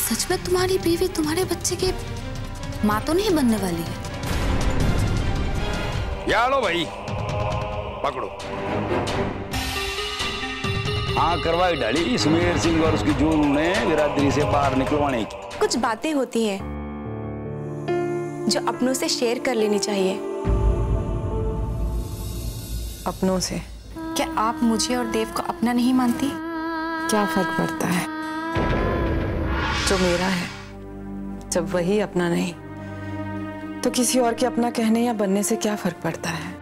सच में तुम्हारी बीवी तुम्हारे बच्चे की माँ तो नहीं बनने वाली है? या लो भाई, पकड़ो। हाँ, करवाई डाली सुमेर सिंह और उसकी जून ने बिरादरी से बाहर निकलवाने की। कुछ बातें होती हैं जो अपनों से शेयर कर लेनी चाहिए। अपनों से? क्या आप मुझे और देव को अपना नहीं मानती? क्या फर्क पड़ता है? जो मेरा है जब वही अपना नहीं, तो किसी और के अपना कहने या बनने से क्या फर्क पड़ता है?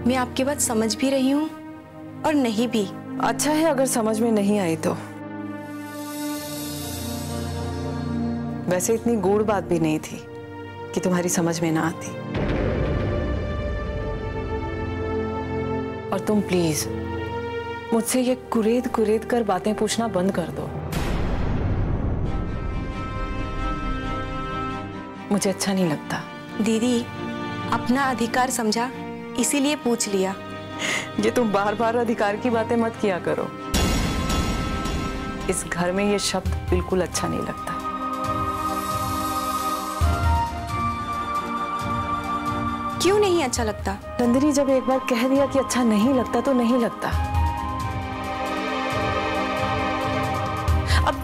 मैं आपकी बात समझ भी रही हूँ और नहीं भी। अच्छा है अगर समझ में नहीं आई तो। वैसे इतनी गूढ़ बात भी नहीं थी कि तुम्हारी समझ में ना आती। और तुम प्लीज मुझसे ये कुरेद कुरेद कर बातें पूछना बंद कर दो। मुझे अच्छा नहीं लगता। दीदी, अपना अधिकार समझा इसीलिए पूछ लिया। ये तुम बार बार अधिकार की बातें मत किया करो। इस घर में ये शब्द बिल्कुल अच्छा नहीं लगता। क्यों नहीं अच्छा लगता? नंदिनी, जब एक बार कह दिया कि अच्छा नहीं लगता तो नहीं लगता। अब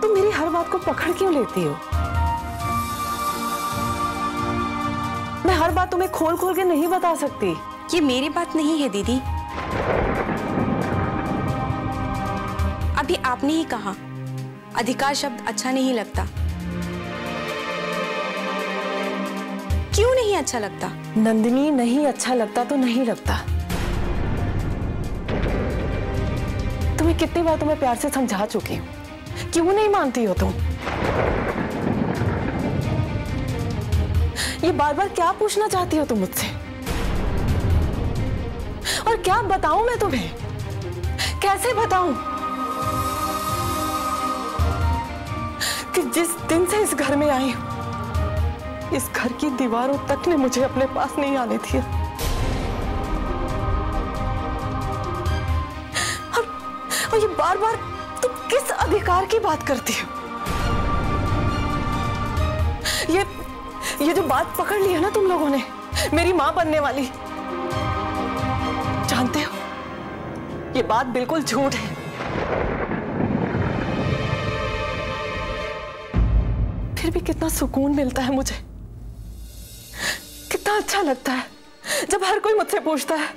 तुम मेरी हर बात को पकड़ क्यों लेती हो? मैं हर बात तुम्हें खोल खोल के नहीं बता सकती। ये मेरी बात नहीं है दीदी। अभी आपने ही कहा अधिकार शब्द अच्छा नहीं लगता। क्यों नहीं अच्छा लगता? नंदिनी, नहीं अच्छा लगता तो नहीं लगता। तुम्हें कितनी बार तुम्हें प्यार से समझा चुकी हूँ, क्यों नहीं मानती हो तुम? ये बार बार क्या पूछना चाहती हो तुम मुझसे? और क्या बताऊं मैं तुम्हें? कैसे बताऊं कि जिस दिन से इस घर में आई हूं, इस घर की दीवारों तक ने मुझे अपने पास नहीं आने दिया। और ये बार बार तुम किस अधिकार की बात करती हो? ये जो बात पकड़ ली है ना तुम लोगों ने, मेरी मां बनने वाली, जानते हो ये बात बिल्कुल झूठ है। फिर भी कितना सुकून मिलता है मुझे, कितना अच्छा लगता है जब हर कोई मुझसे पूछता है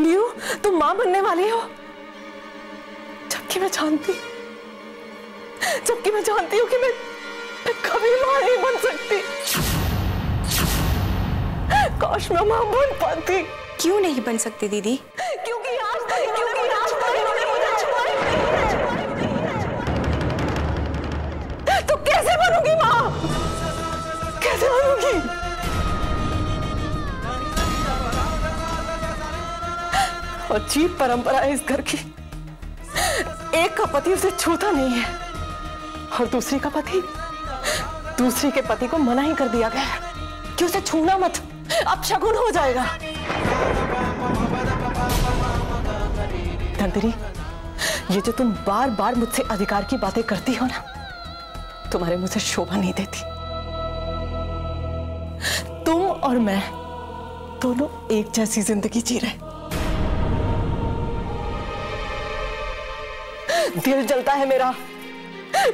नीरू तुम मां बनने वाली हो, जबकि मैं जानती हूं कि मैं कभी मां नहीं बन सकती। काश मैं मां बन पाती। क्यों नहीं बन सकती दीदी? क्योंकि आज तक इन्होंने मुझे छुपाया नहीं है। तो कैसे बनूंगी मां? कैसे बनूंगी? अजीब परंपरा है इस घर की। एक का पति उसे छूता नहीं है और दूसरी के पति को मना ही कर दिया गया है कि उसे छूना मत, अपशगुन हो जाएगा। नंदिनी, ये जो तुम बार बार मुझसे अधिकार की बातें करती हो ना, तुम्हारे मुझे शोभा नहीं देती। तुम और मैं दोनों एक जैसी जिंदगी जी रहे। दिल जलता है मेरा।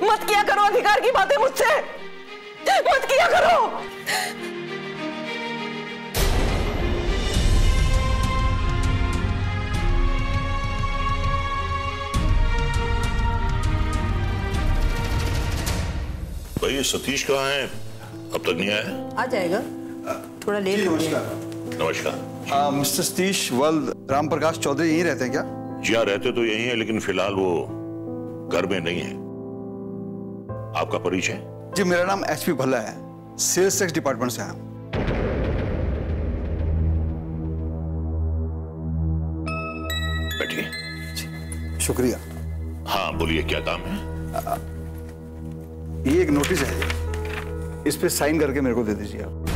मत किया करो अधिकार की बातें मुझसे, मत किया करो। भाई ये सतीश कहाँ है? अब तक नहीं आया? आ जाएगा, थोड़ा लेट हो गया। नमस्कार। मिस्टर सतीश राम प्रकाश चौधरी यहीं रहते हैं क्या? जी हाँ, रहते तो यहीं है, लेकिन फिलहाल वो घर में नहीं है। आपका परिचय? जी, मेरा नाम एचपी भल्ला है, सेल्स टैक्स डिपार्टमेंट से हैं। बैठिए। शुक्रिया। हाँ बोलिए, क्या काम है? ये एक नोटिस है, इस पे साइन करके मेरे को दे दीजिए आप।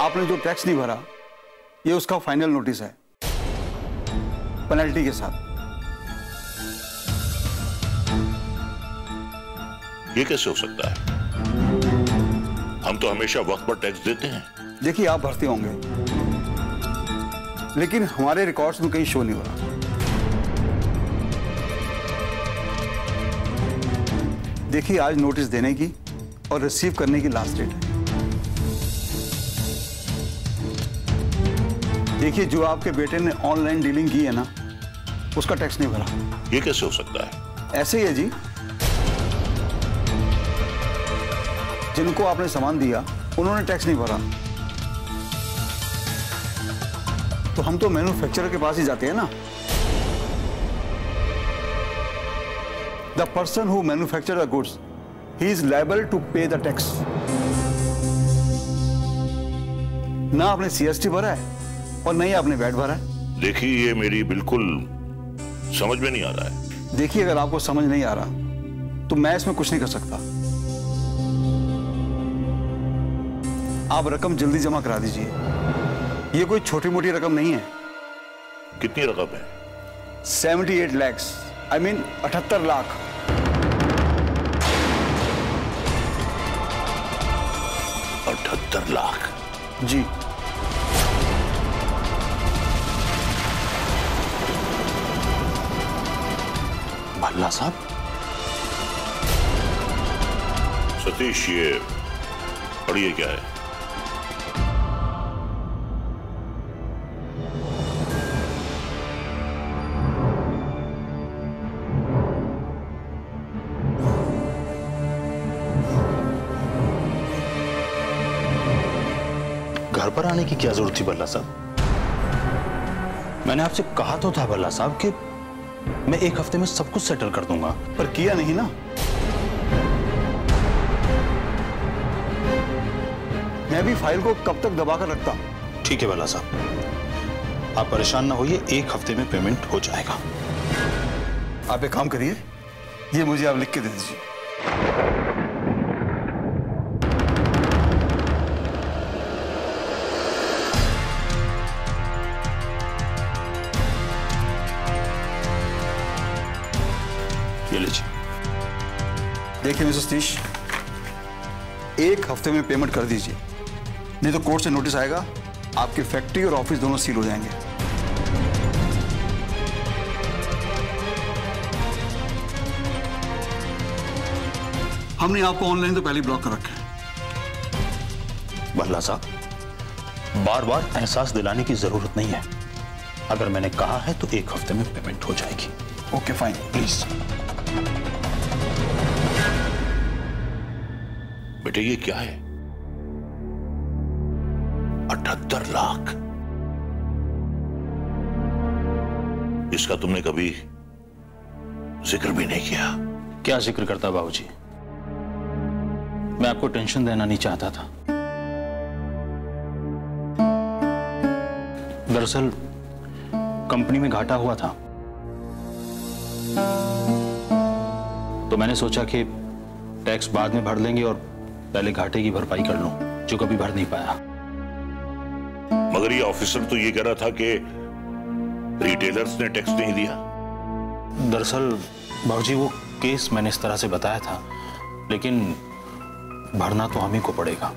आपने जो टैक्स नहीं भरा, ये उसका फाइनल नोटिस है, पेनल्टी के साथ। ये कैसे हो सकता है? हम तो हमेशा वक्त पर टैक्स देते हैं। देखिए, आप भरते होंगे, लेकिन हमारे रिकॉर्ड्स में कहीं शो नहीं हो रहा। देखिए, आज नोटिस देने की और रिसीव करने की लास्ट डेट है। देखिए, जो आपके बेटे ने ऑनलाइन डीलिंग की है ना, उसका टैक्स नहीं भरा। ये कैसे हो सकता है? ऐसे ही है जी, जिनको आपने सामान दिया उन्होंने टैक्स नहीं भरा, तो हम तो मैन्युफैक्चरर के पास ही जाते हैं ना। The person who manufacture the goods, he is liable to pay the tax. ना आपने सीएसटी भरा है और नहीं आपने वैट भरा है। देखिए, ये मेरी बिल्कुल समझ में नहीं आ रहा है। देखिए, अगर आपको समझ नहीं आ रहा तो मैं इसमें कुछ नहीं कर सकता। आप रकम जल्दी जमा करा दीजिए, ये कोई छोटी मोटी रकम नहीं है। कितनी रकम है? 78 लाख, आई मीन 78 लाख। 78 लाख जी। भल्ला साहब, सतीश, ये पढ़िए क्या है? घर पर आने की क्या जरूरत थी भल्ला साहब? मैंने आपसे कहा तो था भल्ला साहब कि मैं एक हफ्ते में सब कुछ सेटल कर दूंगा। पर किया नहीं ना। मैं भी फाइल को कब तक दबा कर रखता। ठीक है भल्ला साहब, आप परेशान ना होइए, एक हफ्ते में पेमेंट हो जाएगा। आप एक काम करिए, ये मुझे आप लिख के दे दीजिए। ये लीजिए। देखिए मिस्टर सतीश, एक हफ्ते में पेमेंट कर दीजिए, नहीं तो कोर्ट से नोटिस आएगा, आपकी फैक्ट्री और ऑफिस दोनों सील हो जाएंगे। हमने आपको ऑनलाइन तो पहले ब्लॉक कर रखा है। भल्ला साहब, बार बार एहसास दिलाने की जरूरत नहीं है। अगर मैंने कहा है तो एक हफ्ते में पेमेंट हो जाएगी। Okay fine, please. बेटे, ये क्या है? 78 लाख। इसका तुमने कभी जिक्र भी नहीं किया। क्या जिक्र करता बाबूजी, मैं आपको टेंशन देना नहीं चाहता था। दरअसल कंपनी में घाटा हुआ था, तो मैंने सोचा कि टैक्स बाद में भर लेंगे और पहले घाटे की भरपाई कर लूं, जो कभी भर नहीं पाया। मगर ये ऑफिसर तो ये कह रहा था कि रिटेलर्स ने टैक्स नहीं दिया। दरअसल बाबूजी, वो केस मैंने इस तरह से बताया था, लेकिन भरना तो हम ही को पड़ेगा।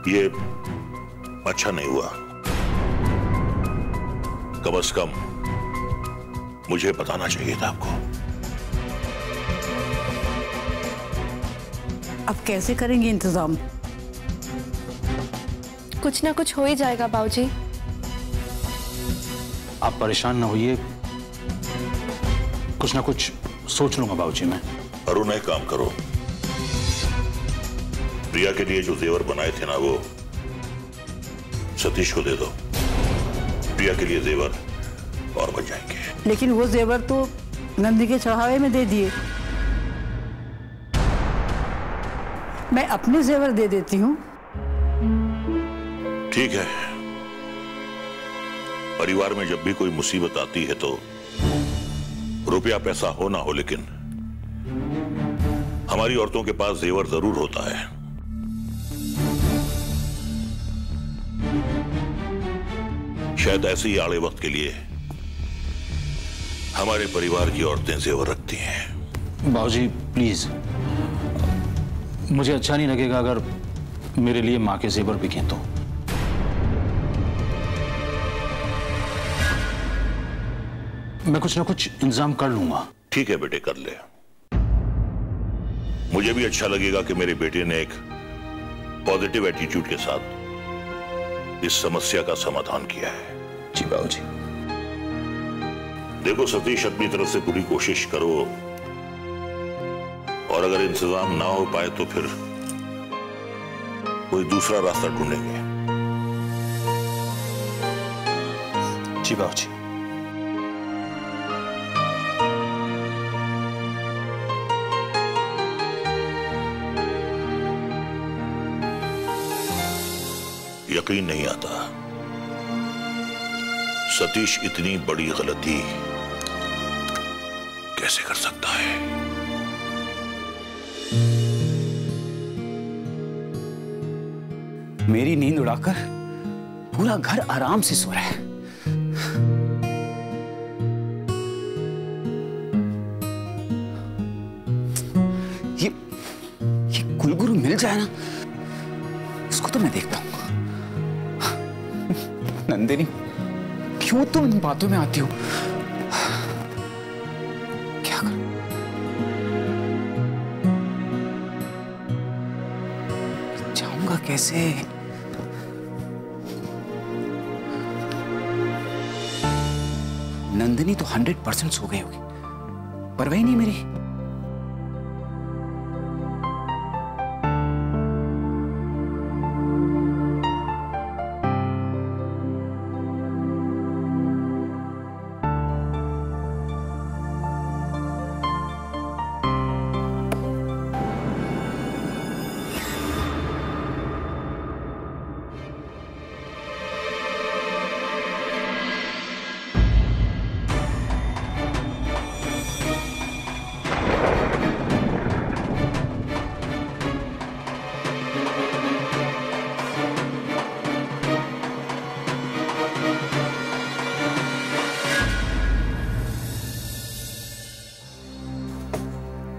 ये अच्छा नहीं हुआ। कम से कम मुझे बताना चाहिए था आपको। अब कैसे करेंगे इंतजाम? कुछ ना कुछ हो ही जाएगा बाबूजी। आप परेशान ना होइए, कुछ ना कुछ सोच लूंगा बाबूजी मैं। अरुण, एक काम करो, प्रिया के लिए जो जेवर बनाए थे ना, वो सतीश को दे दो। प्रिया के लिए जेवर और बन जाएंगे। लेकिन वो जेवर तो नंदी के चढ़ावे में दे दिए। मैं अपने जेवर दे देती हूँ। ठीक है, परिवार में जब भी कोई मुसीबत आती है तो रुपया पैसा हो ना हो, लेकिन हमारी औरतों के पास जेवर जरूर होता है। शायद ऐसे ही आड़े वक्त के लिए हमारे परिवार की औरतें जेवर रखती हैं। बाबूजी प्लीज, मुझे अच्छा नहीं लगेगा अगर मेरे लिए माँ के जेवर बिकें तो। मैं कुछ ना कुछ इंतजाम कर लूंगा। ठीक है बेटे, कर ले। मुझे भी अच्छा लगेगा कि मेरे बेटे ने एक पॉजिटिव एटीट्यूड के साथ इस समस्या का समाधान किया है। जी बाबूजी। देखो सतीश, अपनी तरफ से पूरी कोशिश करो और अगर इंतजाम ना हो पाए तो फिर कोई दूसरा रास्ता ढूंढेंगे। जी बाबूजी। यकीन नहीं आता सतीश इतनी बड़ी गलती कैसे कर सकता है। मेरी नींद उड़ाकर पूरा घर आराम से सो रहा है। ये कुलगुरु मिल जाए ना, उसको तो मैं देखता हूं। नंदिनी, क्यों तुम इन बातों में आती हो? क्या कर? जाऊंगा कैसे? नंदिनी तो 100% सो गई होगी, परवाह नहीं मेरी।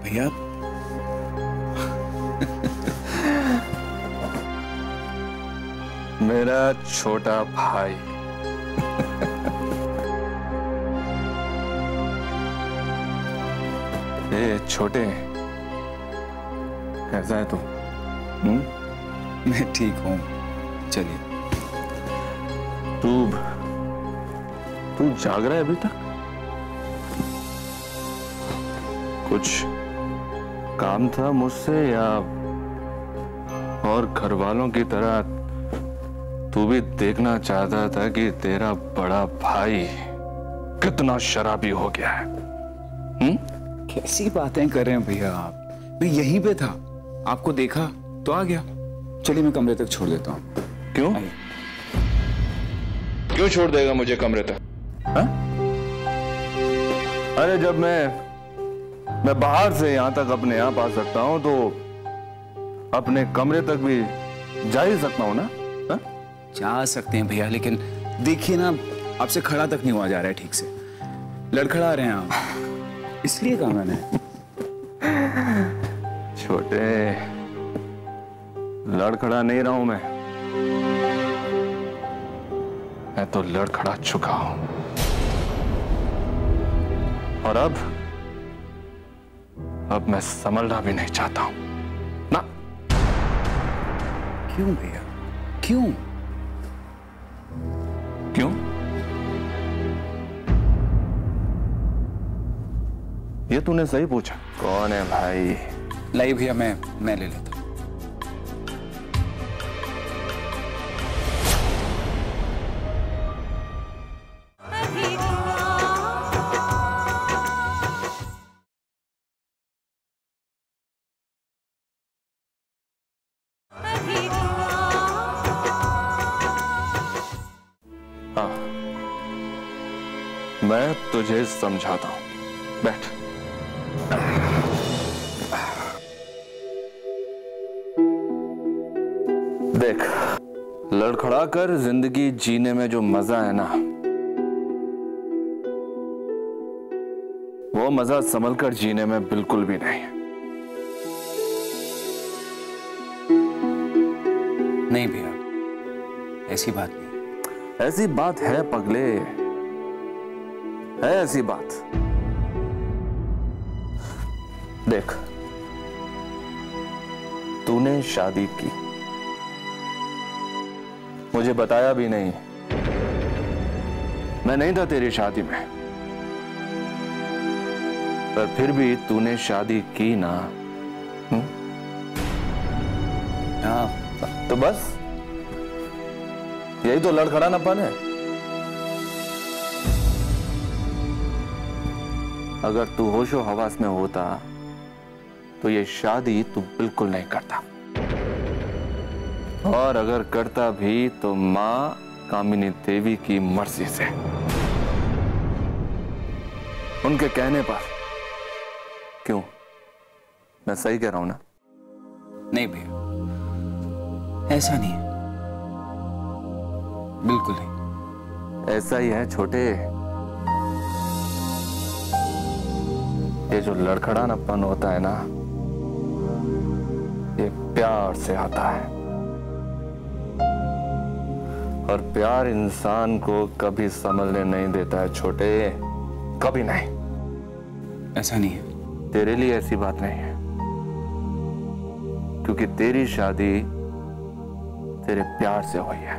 भैया, मेरा छोटा भाई। ये छोटे, कैसा है तू? मैं ठीक हूँ। चलिए। तू जाग रहा है अभी तक? कुछ काम था मुझसे या और घर वालों की तरह तू भी देखना चाहता था कि तेरा बड़ा भाई कितना शराबी हो गया है? कैसी बातें कर रहे हैं भैया आप? मैं यहीं पे था, आपको देखा तो आ गया। चलिए मैं कमरे तक छोड़ देता हूँ। क्यों? क्यों छोड़ देगा मुझे कमरे तक? हा? अरे जब मैं बाहर से यहां तक अपने आप आ सकता हूं तो अपने कमरे तक भी जा ही सकता हूं ना? हा? जा सकते हैं भैया, लेकिन देखिए ना, आपसे खड़ा तक नहीं हुआ जा रहा है ठीक से। लड़खड़ा रहे हैं आप, इसलिए कहा मैंने। छोटे, लड़खड़ा नहीं रहा हूं मैं तो लड़खड़ा चुका हूं। और अब मैं संभलना भी नहीं चाहता हूं ना। क्यों भैया, क्यों? क्यों? ये तूने सही पूछा। कौन है भाई? लाइए भैया, मैं ले लेता हूं। हाँ, मैं तुझे समझाता हूं। बैठ। देख, लड़खड़ा कर जिंदगी जीने में जो मजा है ना, वो मजा संभल कर जीने में बिल्कुल भी नहीं है। नहीं भैया, ऐसी बात नहीं। ऐसी बात है पगले, है ऐसी बात। देख, तूने शादी की, मुझे बताया भी नहीं, मैं नहीं था तेरी शादी में, पर फिर भी तूने शादी की ना। हाँ, तो बस यही तो लड़खड़ानापन है। अगर तू होशो हवास में होता तो ये शादी तू बिल्कुल नहीं करता, और अगर करता भी तो मां कामिनी देवी की मर्जी से, उनके कहने पर। क्यों, मैं सही कह रहा हूं ना? नहीं भैया, ऐसा नहीं है, बिल्कुल नहीं। ऐसा ही है छोटे। ये जो लड़खड़ानापन होता है ना, ये प्यार से आता है, और प्यार इंसान को कभी संभलने नहीं देता है छोटे, कभी नहीं। ऐसा नहीं है। तेरे लिए ऐसी बात नहीं है, क्योंकि तेरी शादी तेरे प्यार से हुई है,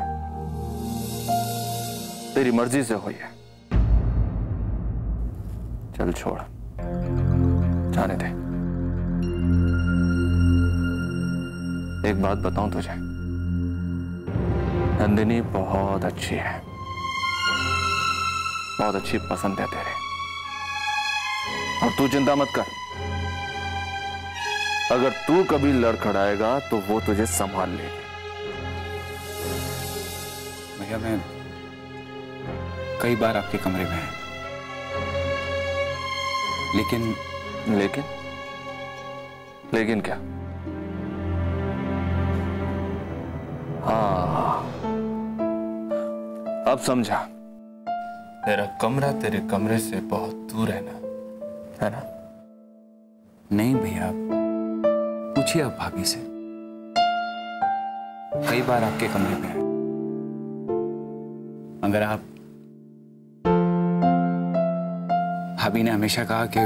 तेरी मर्जी से हुई है। चल छोड़, जाने दे। एक बात बताऊं तुझे, नंदिनी बहुत अच्छी है, बहुत अच्छी पसंद है तेरे, और तू चिंता मत कर। अगर तू कभी लड़खड़ाएगा तो वो तुझे संभाल लेगी। भैया, मैं कई बार आपके कमरे में आया, लेकिन क्या? हाँ, अब समझा। तेरा कमरा तेरे कमरे से बहुत दूर है ना, है ना? नहीं भैया, पूछिए आप भाभी से, कई बार आपके कमरे में आए। अगर आप, भाभी ने हमेशा कहा कि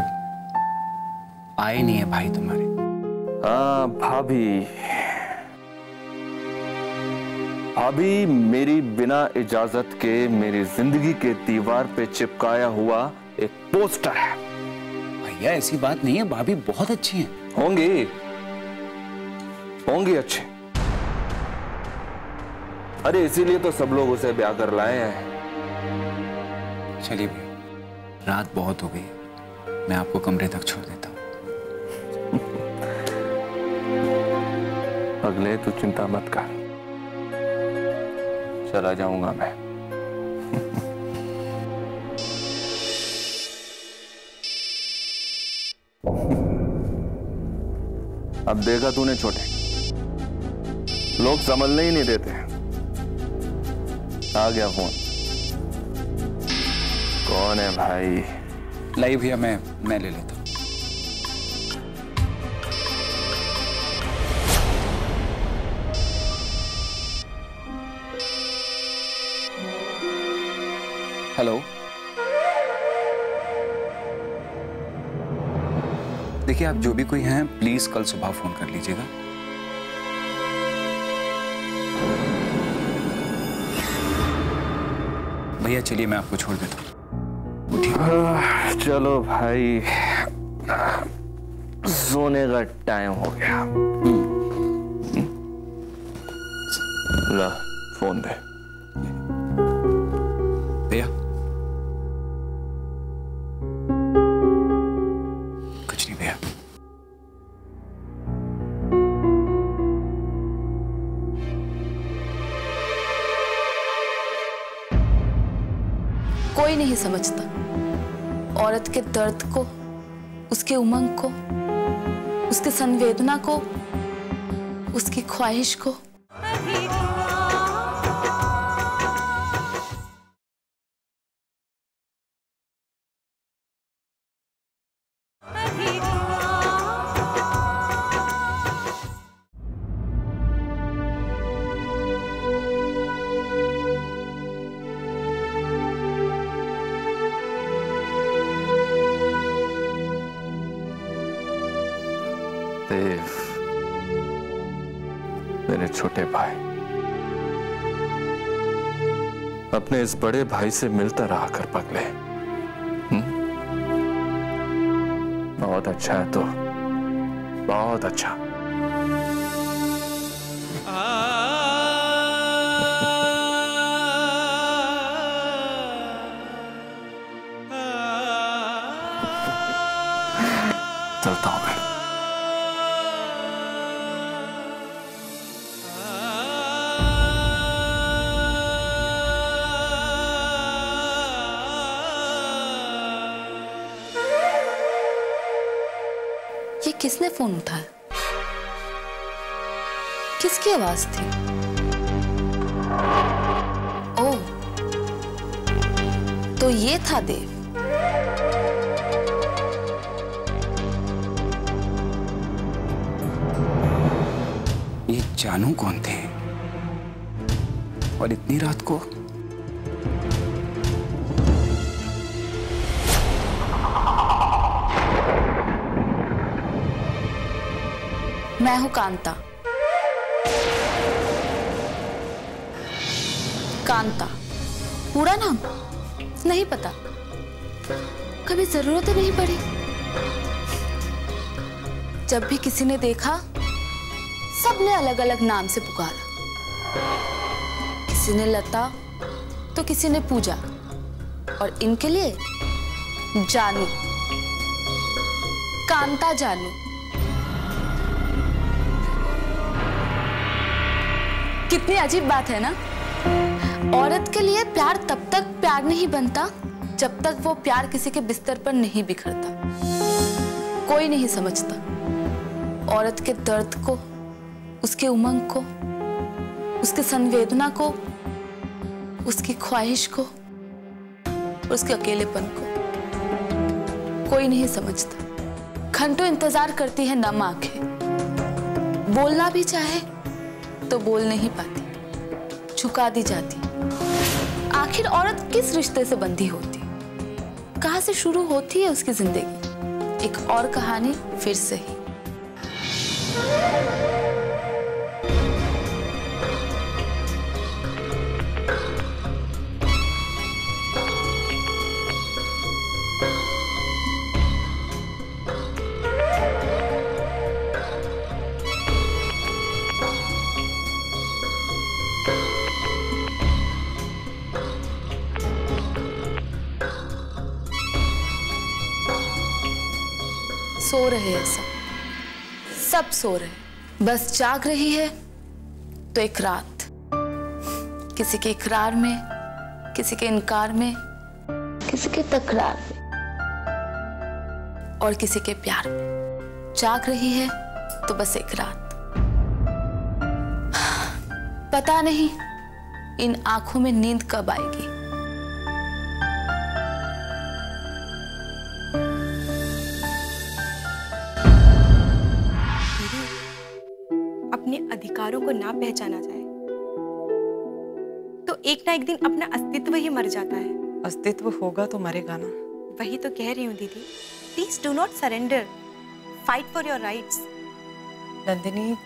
आए नहीं है भाई तुम्हारे। हाँ, भाभी मेरी बिना इजाजत के मेरी जिंदगी के दीवार पे चिपकाया हुआ एक पोस्टर है। भैया, ऐसी बात नहीं है, भाभी बहुत अच्छी हैं। होंगी अच्छे। अरे इसीलिए तो सब लोग उसे ब्याह कर लाए हैं। चलिए भैया, रात बहुत हो गई है, मैं आपको कमरे तक छोड़ देता हूँ। अगले तू चिंता मत कर, चला जाऊंगा मैं। अब देखा तूने छोटे, लोग संभलने ही नहीं देते। आ गया फोन। कौन है भाई? लाई भैया, मैं ले लेता हूँ। हेलो, देखिए, आप जो भी कोई हैं प्लीज कल सुबह फोन कर लीजिएगा। भैया चलिए, मैं आपको छोड़ देता हूँ। चलो भाई, सोने का टाइम हो गया। ला फोन दे। भैया, कुछ नहीं भैया। कोई नहीं समझता औरत के दर्द को, उसके उमंग को, उसके संवेदना को, उसकी ख्वाहिश को। देव, मेरे छोटे भाई, अपने इस बड़े भाई से मिलता रहा कर पगले। बहुत अच्छा है तो, बहुत अच्छा। चलता हूं मैं। ये किसने फोन उठाया? किसकी आवाज थी? ओह, तो ये था देव। ये जानू कौन थे और इतनी रात को? मैं हूं कांता। कांता पूरा नाम नहीं पता, कभी जरूरत ही नहीं पड़ी। जब भी किसी ने देखा सबने अलग अलग नाम से पुकारा। किसी ने लता तो किसी ने पूजा, और इनके लिए जानू, कांता जानू। कितनी अजीब बात है ना। औरत के लिए प्यार तब तक प्यार नहीं बनता जब तक वो प्यार किसी के बिस्तर पर नहीं बिखरता। कोई नहीं समझता औरत के दर्द को, उसके उमंग को, उसके संवेदना को, उसकी ख्वाहिश को, उसके अकेलेपन को। कोई नहीं समझता। घंटों इंतजार करती है नम आंखें। बोलना भी चाहे तो बोल नहीं पाती, झुका दी जाती। आखिर औरत किस रिश्ते से बंधी होती? कहां से शुरू होती है उसकी जिंदगी? एक और कहानी फिर से ही। सो रहे हैं सब सो रहे। बस जाग रही है तो एक रात, किसी के इकरार में, किसी के इनकार में, किसी के तकरार में, और किसी के प्यार में। जाग रही है तो बस एक रात। पता नहीं इन आंखों में नींद कब आएगी। अपने अधिकारों को ना पहचाना जाए तो एक ना एक दिन अपना अस्तित्व ही मर जाता है। अस्तित्व होगा तो मरेगा ना। वही तो कह रही हूँ दीदी। Please do not surrender, fight for your rights. Nandini,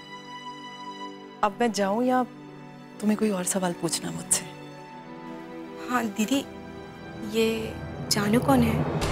अब मैं जाऊं या तुम्हें कोई और सवाल पूछना मुझसे? हाँ दीदी, ये जानू कौन है?